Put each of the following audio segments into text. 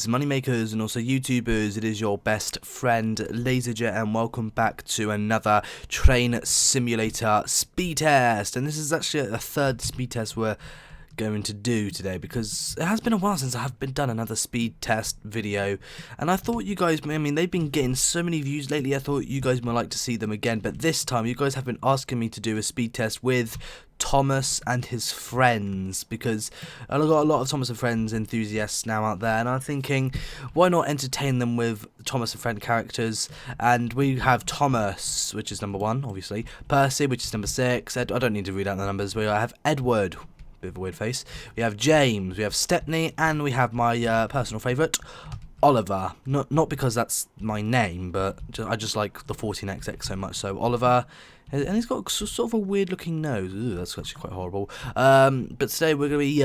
Moneymakers and also YouTubers, it is your best friend LaZeR JET, and welcome back to another train simulator speed test. And this is actually a third speed test we're going to do today, because it has been a while since I have done another speed test video, and I thought you guys, I mean, they've been getting so many views lately, I thought you guys might like to see them again. But this time you guys have been asking me to do a speed test with Thomas and his friends, because I've got a lot of Thomas and Friends enthusiasts now out there, and I'm thinking, why not entertain them with Thomas and Friend characters? And we have Thomas, which is number 1, obviously, Percy, which is number 6, I don't need to read out the numbers. We have Edward, bit of a weird face, we have James, we have Stepney, and we have my personal favourite, Oliver. Not because that's my name, but I just like the 14XX so much. So Oliver, and he's got sort of a weird looking nose. Ooh, that's actually quite horrible. But today we're going to be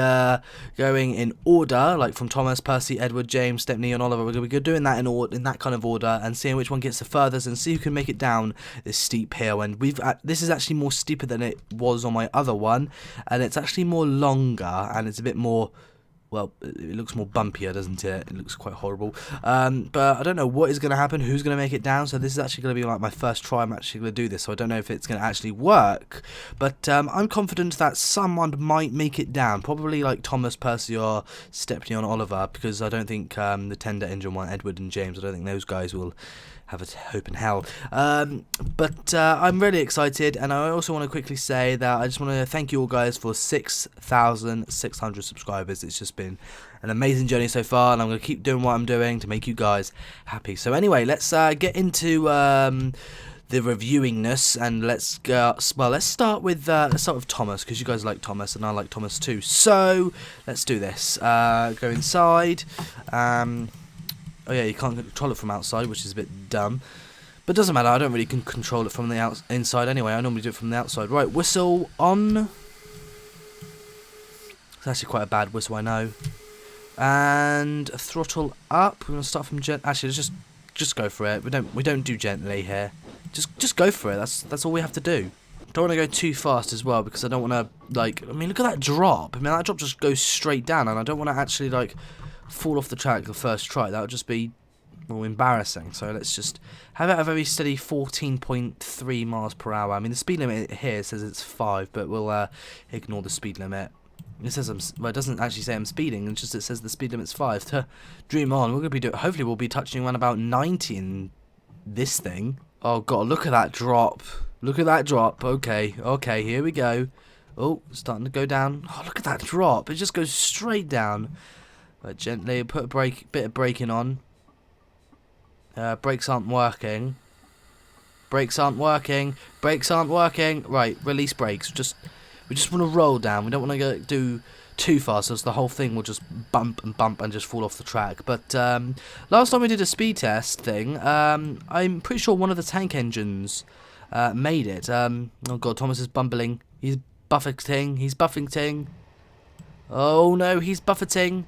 going in order, like from Thomas, Percy, Edward, James, Stepney, and Oliver. We're going to be doing that in that kind of order, and seeing which one gets the furthest, and see who can make it down this steep hill. And this is actually more steeper than it was on my other one, and it's actually more longer, and it's a bit more. Well, it looks more bumpier, doesn't it? It looks quite horrible. But I don't know what is going to happen, who's going to make it down. So this is actually going to be like my first try I'm actually going to do this. So I don't know if it's going to actually work. But I'm confident that someone might make it down. Probably like Thomas, Percy, or Stepney and Oliver. Because I don't think the tender engine one, Edward and James, I don't think those guys will have a hope in hell. But I'm really excited, and I also want to quickly say that I just want to thank you all guys for 6,600 subscribers. It's just been an amazing journey so far, and I'm going to keep doing what I'm doing to make you guys happy. So anyway, let's get into the reviewingness, and let's go. Well, let's start with Thomas, because you guys like Thomas and I like Thomas too. So let's do this. Go inside. Oh yeah, you can't control it from outside, which is a bit dumb. But doesn't matter, I don't really can control it from the inside anyway. I normally do it from the outside. Right, whistle on. It's actually quite a bad whistle, I know. And throttle up. We're gonna start from actually, let's just go for it. We don't do gently here. Just go for it. That's all we have to do. Don't want to go too fast as well, because I don't want to, like, I mean, look at that drop. I mean, that drop just goes straight down, and I don't want to actually, like, fall off the track the first try. That would just be, well, embarrassing. So let's just have it a very steady 14.3 miles per hour. I mean, the speed limit here says it's 5, but we'll ignore the speed limit. It says well, it doesn't actually say I'm speeding. It says the speed limit's 5. Dream on. We're gonna be hopefully we'll be touching around about 90 in this thing. Oh god, look at that drop. Look at that drop. Okay, here we go. Oh, starting to go down. Oh, look at that drop. It just goes straight down. But gently, put a bit of braking on. Brakes aren't working. Brakes aren't working. Brakes aren't working. Right, release brakes. We just want to roll down. We don't want to do too fast, so the whole thing will just bump and just fall off the track. But last time we did a speed test thing, I'm pretty sure one of the tank engines made it. Oh god, Thomas is bumbling. He's buffeting. He's buffeting. Oh no, he's buffeting.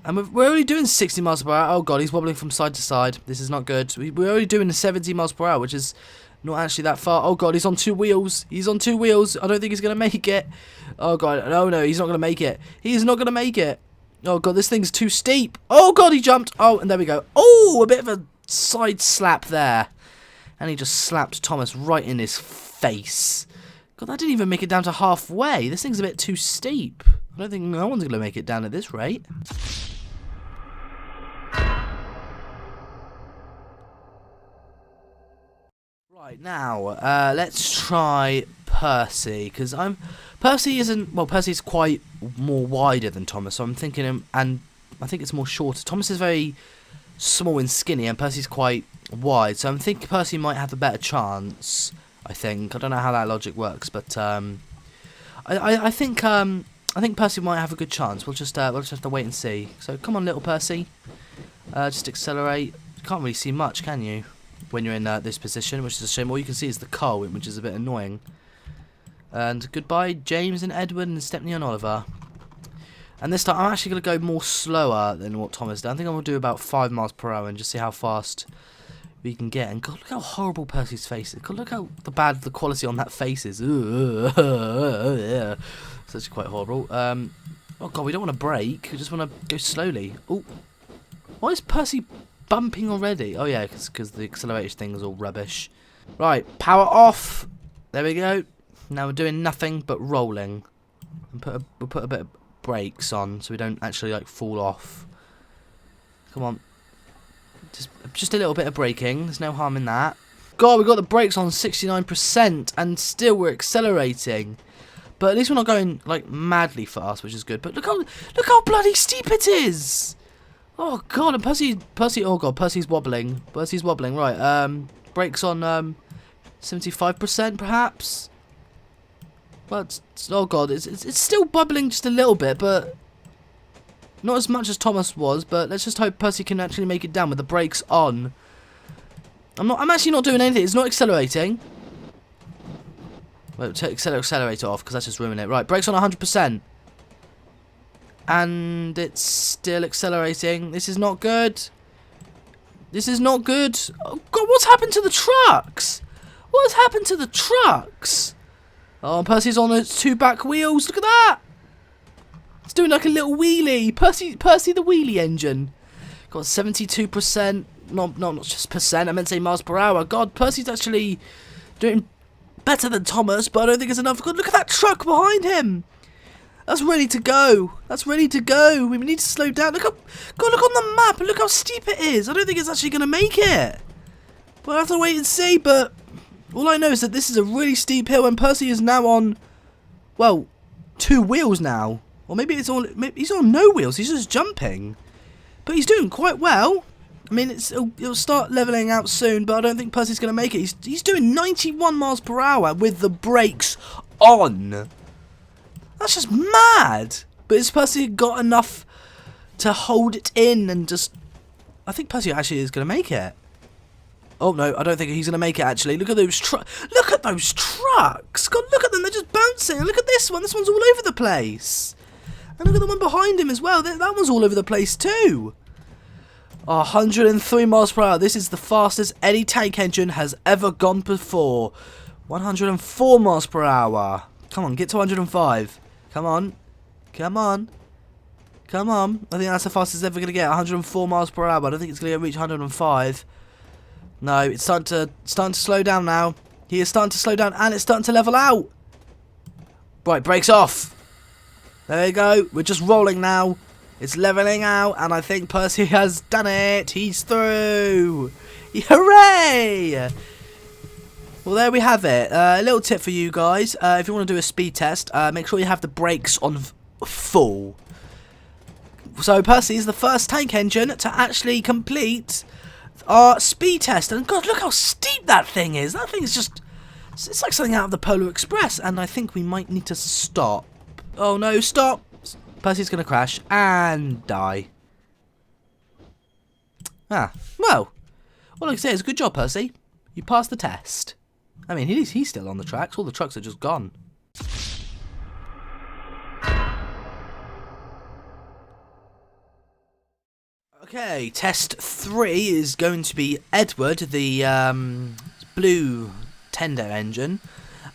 And we're only doing 60 miles per hour. Oh god, he's wobbling from side to side. This is not good. We're only doing 70 miles per hour, which is not actually that far. Oh god, he's on 2 wheels. He's on 2 wheels. I don't think he's going to make it. Oh god, no, he's not going to make it. He's not going to make it. Oh god, this thing's too steep. Oh god, he jumped. Oh, and there we go. Oh, a bit of a side slap there. And he just slapped Thomas right in his face. God, that didn't even make it down to halfway. This thing's a bit too steep. I don't think no one's going to make it down at this rate. Right, now, let's try Percy, because Percy's quite more wider than Thomas, so I'm thinking, and I think it's more shorter. Thomas is very small and skinny, and Percy's quite wide, so I'm thinking Percy might have a better chance, I think. I don't know how that logic works, but, I think Percy might have a good chance. We'll just have to wait and see. So come on, little Percy. Just accelerate. You can't really see much, can you, when you're in this position, which is a shame. All you can see is the car, which is a bit annoying. And goodbye, James and Edward and Stepney and Oliver. And this time, I'm actually going to go more slower than what Thomas did. I think I'm going to do about 5 miles per hour and just see how fast we can get. And God, look how horrible Percy's face is. God, look how bad the quality on that face is. Yeah. It's actually quite horrible. Oh god, we don't want to brake. We just want to go slowly. Oh, Why is Percy bumping already? Oh yeah, because the acceleration thing is all rubbish. Right, power off. There we go. Now we're doing nothing but rolling. And we'll put a bit of brakes on so we don't actually like fall off. Come on. Just a little bit of braking. There's no harm in that. God, we got the brakes on 69% and still we're accelerating. But at least we're not going like madly fast, which is good. But look how bloody steep it is. Oh god, and Percy. Oh god, Percy's wobbling. Percy's wobbling. Right. Brakes on 75% perhaps. Well, oh god, it's still bubbling just a little bit, but not as much as Thomas was. But let's just hope Percy can actually make it down with the brakes on. I'm actually not doing anything. It's not accelerating. Wait, take accelerator off because that's just ruining it. Right, brakes on 100%. And it's still accelerating. This is not good. This is not good. Oh god, what's happened to the trucks? What's happened to the trucks? Oh, Percy's on its 2 back wheels. Look at that. It's doing like a little wheelie. Percy the wheelie engine. Got 72%. Not just percent. I meant to say miles per hour. God, Percy's actually doing better than Thomas, but I don't think it's enough. God, look at that truck behind him. That's ready to go. That's ready to go. We need to slow down. Look on the map and look how steep it is. I don't think it's actually going to make it. We'll have to wait and see, but all I know is that this is a really steep hill and Percy is now on, well, 2 wheels now. Or maybe he's on no wheels. He's just jumping. But he's doing quite well. I mean, it'll start leveling out soon, but I don't think Percy's going to make it. He's doing 91 miles per hour with the brakes on. That's just mad. But has Percy got enough to hold it in and just... I think Percy actually is going to make it. Oh, no, I don't think he's going to make it, actually. Look at those trucks. Look at those trucks. God, look at them. They're just bouncing. And look at this one. This one's all over the place. And look at the one behind him as well. That one's all over the place too. 103 miles per hour. This is the fastest any tank engine has ever gone before. 104 miles per hour. Come on, get to 105. Come on. Come on. Come on. I think that's the fastest it's ever going to get. 104 miles per hour. I don't think it's going to reach 105. No, it's starting to slow down now. He is starting to slow down and it's starting to level out. Right, brakes off. There you go. We're just rolling now. It's leveling out, and I think Percy has done it. He's through. Hooray! Well, there we have it. A little tip for you guys. If you want to do a speed test, make sure you have the brakes on full. So Percy is the first tank engine to actually complete our speed test. And God, look how steep that thing is. That thing is just... It's like something out of the Polar Express. And I think we might need to stop. Oh no, stop. Percy's going to crash and die. Ah, well, all I can say is good job, Percy. You passed the test. I mean, he's still on the tracks. All the trucks are just gone. Okay, test 3 is going to be Edward, the blue tender engine.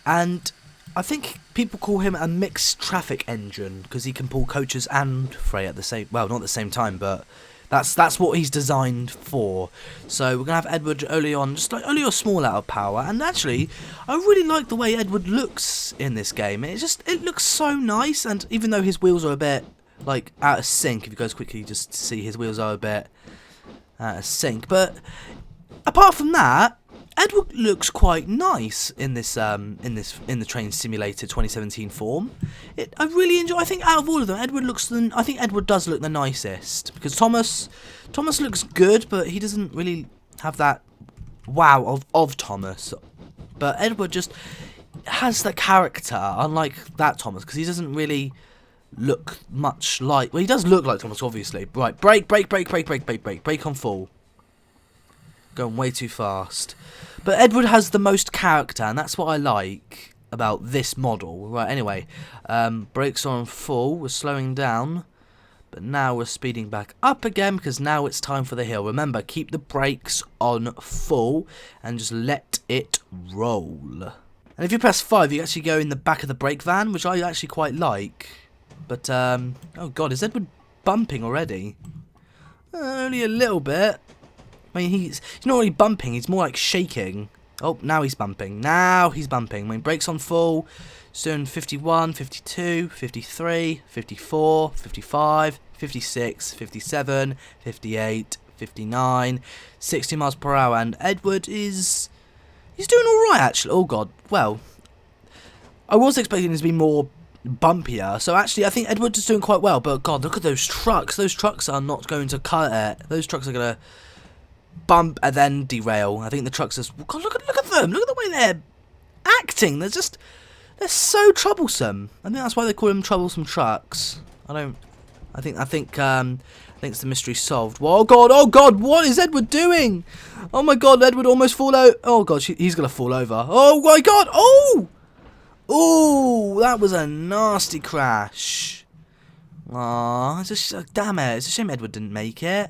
And I think people call him a mixed traffic engine because he can pull coaches and freight at the same, well, not at the same time, but that's what he's designed for. So we're gonna have Edward early on, just like only a small out of power. And actually, I really like the way Edward looks in this game. It looks so nice. And even though his wheels are a bit like out of sync, if you guys quickly just see his wheels are a bit out of sync, but apart from that, Edward looks quite nice in this in the Train Simulator 2017 form. I really enjoy. I think out of all of them, I think Edward does look the nicest because Thomas looks good, but he doesn't really have that wow of Thomas. But Edward just has the character, unlike that Thomas, because he doesn't really look much like. Well, he does look like Thomas, obviously. Right, brake on full. Going way too fast. But Edward has the most character, and that's what I like about this model. Right, anyway, brakes on full, we're slowing down, but now we're speeding back up again because now it's time for the hill. Remember, keep the brakes on full and just let it roll. And if you press 5, you actually go in the back of the brake van, which I actually quite like. But, oh god, is Edward bumping already? Only a little bit. I mean, he's not really bumping, he's more like shaking. Oh, now he's bumping. Now he's bumping. When he brakes on full, soon 51, 52, 53, 54, 55, 56, 57, 58, 59, 60 miles per hour. And Edward he's doing alright, actually. Oh, God. Well, I was expecting it to be more bumpier. So, actually, I think Edward is doing quite well. But, God, look at those trucks. Those trucks are not going to cut it. Those trucks are going to bump and then derail. I think the trucks just... God, look at them. Look at the way they're acting. They're so troublesome. I think that's why they call them troublesome trucks. I think it's the mystery solved. Oh God, what is Edward doing? Oh my God, Edward almost fall out. Oh God, he's gonna fall over. Oh my God, oh, that was a nasty crash. Aw, damn it, it's a shame Edward didn't make it.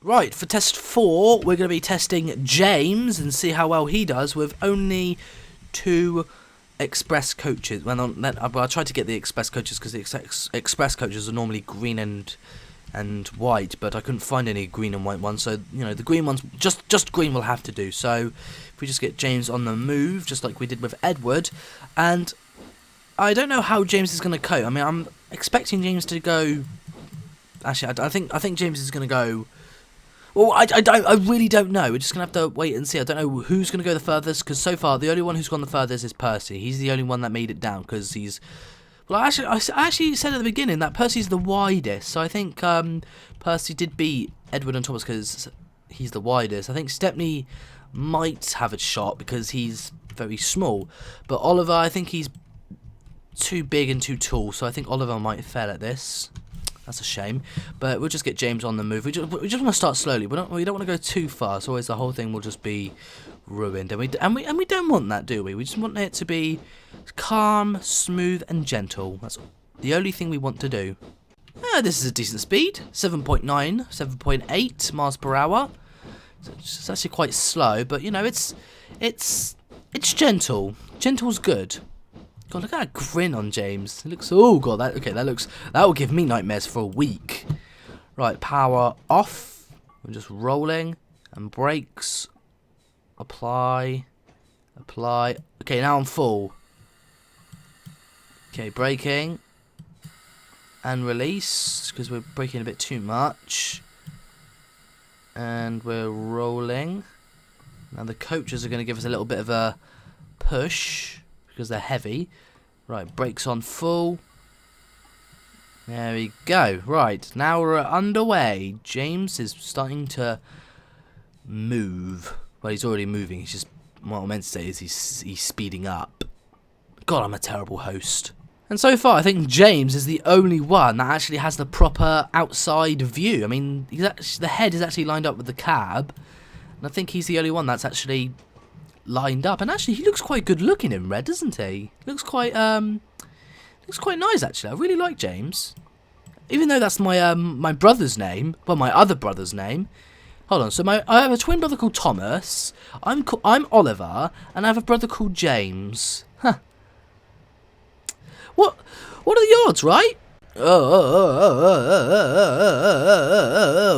Right, for test 4, we're going to be testing James and see how well he does with only 2 express coaches. Well, I tried to get the express coaches because the express coaches are normally green and white, but I couldn't find any green and white ones. So, you know, the green ones, just green will have to do. So, if we just get James on the move, just like we did with Edward, and I don't know how James is going to cope. I mean, I'm expecting James to go. Actually, I think James is going to go. Well, I really don't know. We're just going to have to wait and see. I don't know who's going to go the furthest, because so far the only one who's gone the furthest is Percy. He's the only one that made it down, because he's... Well, I actually said at the beginning that Percy's the widest, so I think Percy did beat Edward and Thomas because he's the widest. I think Stepney might have a shot because he's very small, but Oliver, I think he's too big and too tall, so I think Oliver might fail at this. That's a shame, but we'll just get James on the move. We just want to start slowly. We don't want to go too fast. Otherwise, the whole thing will just be ruined, and we don't want that, do we? We just want it to be calm, smooth, and gentle. That's the only thing we want to do. This is a decent speed, 7.9, 7.8 miles per hour. So it's actually quite slow, but you know, it's gentle. Gentle's good. God, look at that grin on James. It looks, oh God, that will give me nightmares for a week. Right, power off. We're just rolling and brakes. Apply. Okay, now I'm full. Okay, braking and release because we're braking a bit too much. And we're rolling. Now the coaches are going to give us a little bit of a push because they're heavy. Right, brakes on full. There we go. Right, now we're underway. James is starting to move. Well, he's already moving. He's just, what I meant to say is he's speeding up. God, I'm a terrible host. And so far, I think James is the only one that actually has the proper outside view. I mean, the head is actually lined up with the cab. And I think he's the only one that's actually lined up. And actually, he looks quite good looking in red, doesn't he? Looks quite nice, actually. I really like James. Even though that's my my brother's name. Well, my other brother's name. Hold on, so I have a twin brother called Thomas. I'm Oliver, and I have a brother called James. Huh. What are the odds, right? Oh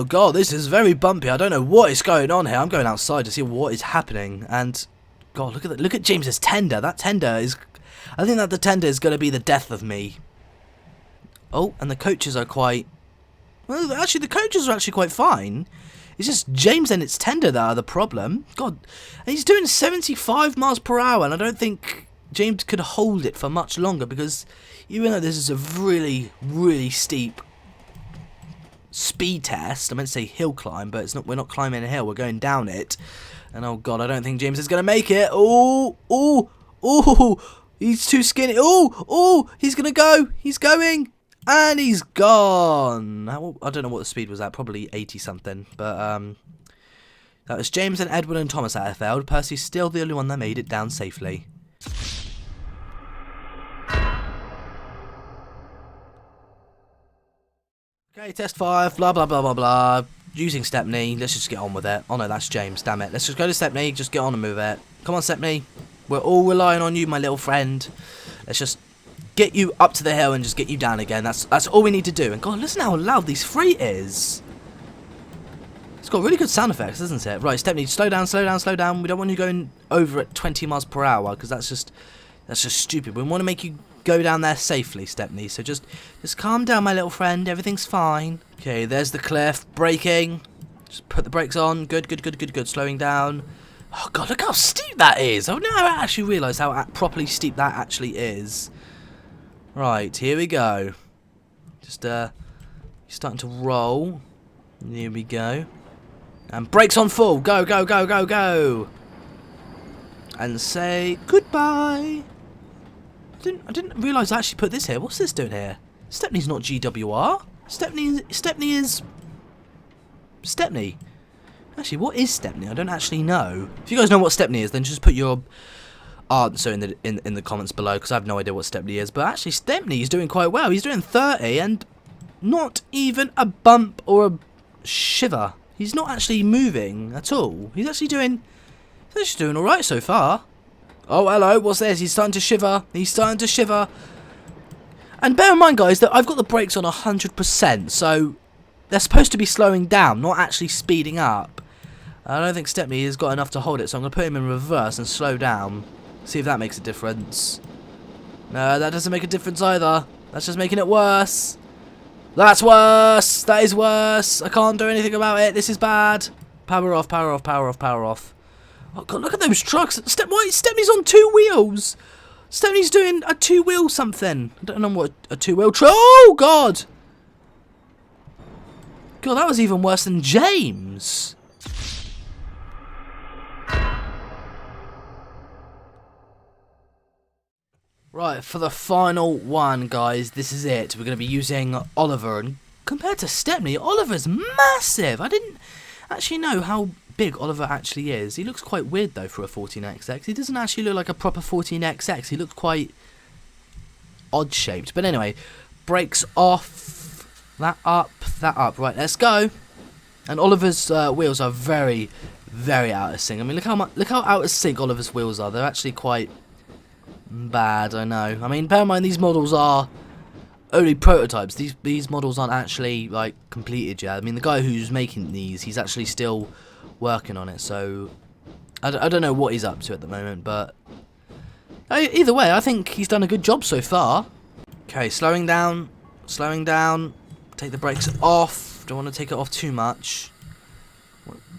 God, this is very bumpy. I don't know what is going on here. I'm going outside to see what is happening. And God, look at that. Look at James's tender. That tender is. I think that the tender is going to be the death of me. Oh, and the coaches are quite. Well, actually, the coaches are actually quite fine. It's just James and its tender that are the problem. God, and he's doing 75 miles per hour, and I don't think James could hold it for much longer because even though this is a really, really steep speed test, I meant to say hill climb, but it's not. We're not climbing a hill. We're going down it. And oh God, I don't think James is going to make it. Oh, he's too skinny. Oh, he's going to go. He's going. And he's gone. I don't know what the speed was at. Probably 80 something. But that was James and Edward and Thomas that failed. Percy's still the only one that made it down safely. Okay, test 5. Blah blah blah blah blah. Using Stepney. Let's just get on with it. Oh no, that's James. Damn it. Let's just go to Stepney. Just get on and move it. Come on, Stepney. We're all relying on you, my little friend. Let's just get you up to the hill and just get you down again. That's all we need to do. And God, listen how loud this freight is. It's got really good sound effects, doesn't it? Right, Stepney, slow down, slow down, slow down. We don't want you going over at 20 miles per hour because that's just stupid. We want to make you go down there safely, Stepney. So just calm down, my little friend. Everything's fine. Okay, there's the cliff. Braking. Just put the brakes on. Good, good, good, good, good. Slowing down. Oh God, look how steep that is. I've never actually realised how properly steep that actually is. Right, here we go. Just starting to roll. Here we go. And brakes on full. Go, go, go, go, go. And say goodbye. I didn't realise I actually put this here. What's this doing here? Stepney's not GWR. Stepney is Stepney. Actually, what is Stepney? I don't actually know. If you guys know what Stepney is, then just put your answer in the comments below, because I have no idea what Stepney is. But actually, Stepney is doing quite well. He's doing 30 and not even a bump or a shiver. He's not actually moving at all. He's actually doing all right so far. Oh, hello. What's this? He's starting to shiver. He's starting to shiver. And bear in mind, guys, that I've got the brakes on 100%, so they're supposed to be slowing down, not actually speeding up. I don't think Stepney has got enough to hold it, so I'm going to put him in reverse and slow down. See if that makes a difference. No, that doesn't make a difference either. That's just making it worse. That's worse. That is worse. I can't do anything about it. This is bad. Power off, power off, power off, power off. Oh God, look at those trucks. Stepney's on 2 wheels. Stepney's doing a 2-wheel something. I don't know what a 2-wheel truck. Oh God. God, that was even worse than James. Right, for the final one, guys, this is it. We're going to be using Oliver. And compared to Stepney, Oliver's massive. I didn't actually know how big Oliver actually is. He looks quite weird, though, for a 14XX. He doesn't actually look like a proper 14XX. He looks quite odd-shaped. But anyway, brakes off. That up, that up. Right, let's go. And Oliver's wheels are very, very out of sync. I mean, look how out of sync Oliver's wheels are. They're actually quite bad, I know. I mean, bear in mind these models are only prototypes. These models aren't actually like completed yet. I mean, the guy who's making these, he's actually still working on it. So I don't know what he's up to at the moment, but either way, I think he's done a good job so far. Okay, slowing down, slowing down. Take the brakes off. Don't want to take it off too much.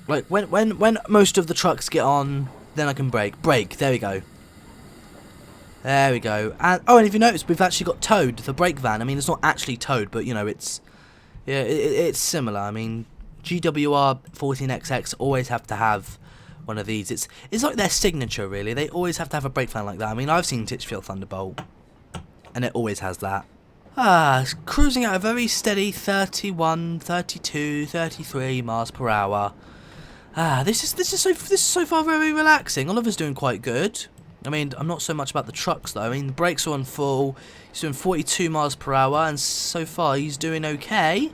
Like when most of the trucks get on, then I can brake. Brake. There we go. There we go. And oh, and if you notice, we've actually got towed the brake van. I mean, it's not actually towed, but you know, it's it's similar. I mean, GWR 14XX always have to have one of these. It's like their signature, really. They always have to have a brake van like that. I mean, I've seen Titchfield Thunderbolt, and it always has that. It's cruising at a very steady 31, 32, 33 miles per hour. This is so far very relaxing. Oliver's doing quite good. I mean, I'm not so much about the trucks though. I mean, the brakes are on full. He's doing 42 miles per hour, and so far he's doing okay.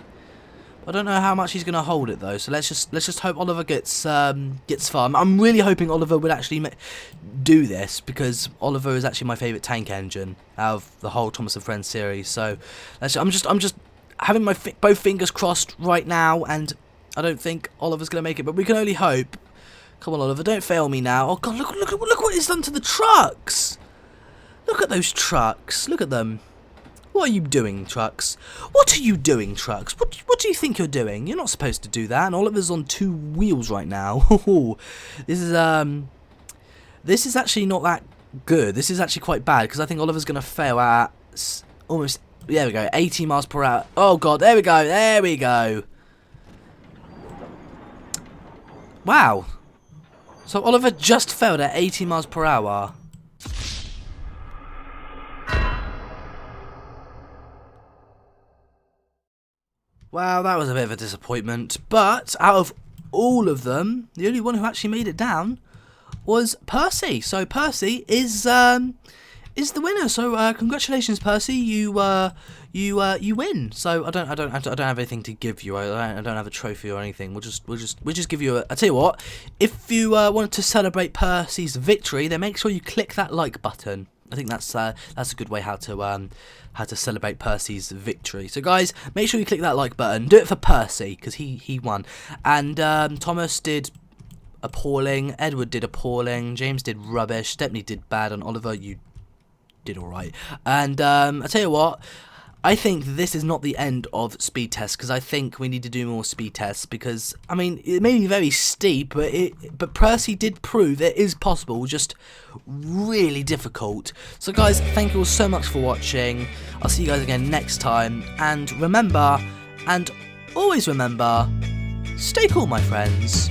I don't know how much he's going to hold it though. So let's just hope Oliver gets far. I'm really hoping Oliver would actually do this, because Oliver is actually my favourite tank engine out of the whole Thomas and Friends series. So I'm just having my both fingers crossed right now, and I don't think Oliver's going to make it, but we can only hope. Come on, Oliver, don't fail me now. Oh God, look what it's done to the trucks. Look at those trucks. Look at them. What are you doing, trucks? What are you doing, trucks? What do you think you're doing? You're not supposed to do that. And Oliver's on 2 wheels right now. This is actually not that good. This is actually quite bad, because I think Oliver's going to fail at almost, there we go, 80 miles per hour. Oh God, there we go. There we go. Wow. So Oliver just failed at 80 miles per hour. Wow, that was a bit of a disappointment. But out of all of them, the only one who actually made it down was Percy. So Percy is the winner. So congratulations, Percy. You win. So I don't have anything to give you. I don't have a trophy or anything. We'll just give you I tell you what. If you want to celebrate Percy's victory, then make sure you click that like button. I think that's a good way how to celebrate Percy's victory. So guys, make sure you click that like button. Do it for Percy because he won. And Thomas did appalling. Edward did appalling. James did rubbish. Stepney did bad. And Oliver, you did alright. And I tell you what, I think this is not the end of speed tests, because I think we need to do more speed tests, because I mean it may be very steep, but Percy did prove it is possible, just really difficult. So guys, thank you all so much for watching. I'll see you guys again next time, and remember, and always remember, stay cool my friends.